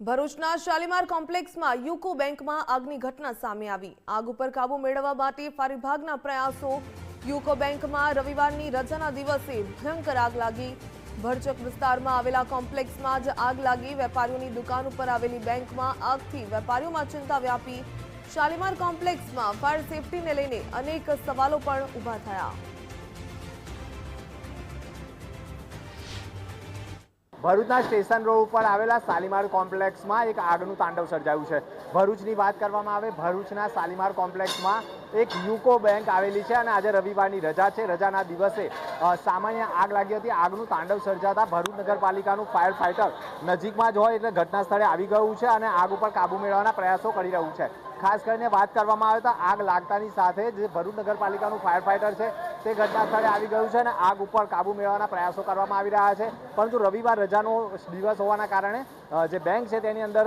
ભરૂચના શાલીમાર કોમ્પ્લેક્સમાં યુકો બેંકમાં આગની ઘટના સામે આવી। આગ ઉપર કાબુ મેળવવા માટે ફાયર વિભાગના પ્રયાસો। યુકો બેંકમાં રવિવારની રજાના દિવસે ભયંકર આગ લાગી। ભરચક વિસ્તારમાં આવેલા કોમ્પ્લેક્સમાં જ આગ લાગી। વેપારીઓની દુકાન ઉપર આવેલી બેંકમાં આગથી વેપારીઓમાં ચિંતા વ્યાપી। શાલીમાર કોમ્પ્લેક્સમાં ફાયર સેફટીને લઈને અનેક સવાલો પણ ઊભા થયા। ભરૂચના સ્ટેશન રોડ ઉપર આવેલા શાલીમાર કોમ્પ્લેક્સમાં એક આગનું તાંડવ સર્જાયું છે। ભરૂચની વાત કરવામાં આવે, ભરૂચના શાલીમાર કોમ્પ્લેક્સમાં એક યુકો બેંક આવેલી છે અને આજે રવિવારની રજા છે। રજાના દિવસે સામાન્ય આગ લાગી હતી। આગનું તાંડવ સર્જાતા ભરૂચ નગરપાલિકાનું ફાયર ફાઇટર નજીકમાં જ હોય એટલે ઘટના સ્થળે આવી ગયું છે અને આગ ઉપર કાબુ મેળવવાના પ્રયાસો કરી રહ્યું છે। ખાસ કરીને વાત કરવામાં આવે તો આગ લાગતાની સાથે જે ભરૂચ નગરપાલિકાનું ફાયર ફાઇટર છે તે ઘટના સ્થળે આવી ગયું છે અને આગ ઉપર કાબુ મેળવવાના પ્રયાસો કરવામાં આવી રહ્યા છે। પરંતુ રવિવાર રજાનો દિવસ હોવાના કારણે જે બેંક છે તેની અંદર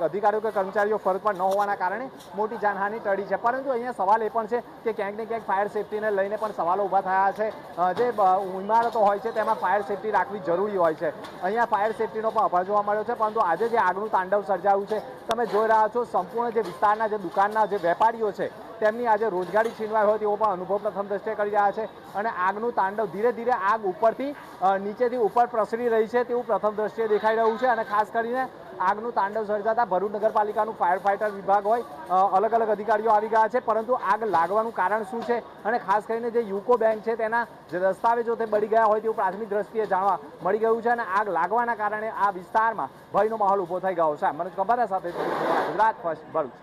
અધિકારીઓ કે કર્મચારીઓ ફરજ પર ન હોવાના કારણે મોટી જાનહાનિ ટળી છે। પરંતુ અહીંયા સવાલ એ પણ છે કે ક્યાંક ને ક્યાંક ફાયર સેફટીને લઈને પણ સવાલો ઊભા થયા છે। જે ઇમારતો હોય છે તેમાં ફાયર સેફટી રાખવી જરૂરી હોય છે। અહીંયા ફાયર સેફટીનો પણ અભાવ જોવા મળ્યો છે। પરંતુ આજે જે આગનું તાંડવ સર્જાયું છે તમે જોઈ રહ્યા છો, સંપૂર્ણ જે વિસ્તારના જે દુકાનના જે વેપારીઓ છે તેમની આજે રોજગારી છીનવાઈ હોય તેવો પણ અનુભવ પ્રથમ દ્રષ્ટિએ કરી રહ્યા છે અને આગનું તાંડવ ધીરે ધીરે આગ ઉપરથી નીચેથી ઉપર પ્રસરી રહી છે તેવું પ્રથમ દ્રષ્ટિએ દેખાઈ રહ્યું છે। અને ખાસ કરીને આગનું તાંડવ સર્જાતા ભરૂચ નગરપાલિકાનું ફાયર ફાઇટર વિભાગ હોય, અલગ અલગ અધિકારીઓ આવી ગયા છે। પરંતુ આગ લાગવાનું કારણ શું છે અને ખાસ કરીને જે યુકો બેંક છે તેના જે દસ્તાવેજો તે બળી ગયા હોય તેવું પ્રાથમિક દ્રષ્ટિએ જાણવા મળી ગયું છે અને આગ લાગવાના કારણે આ વિસ્તારમાં ભયનો માહોલ ઊભો થઈ ગયો છે। મનોજ કંભારા સાથે ગુજરાત ફર્સ્ટ ભરૂચ।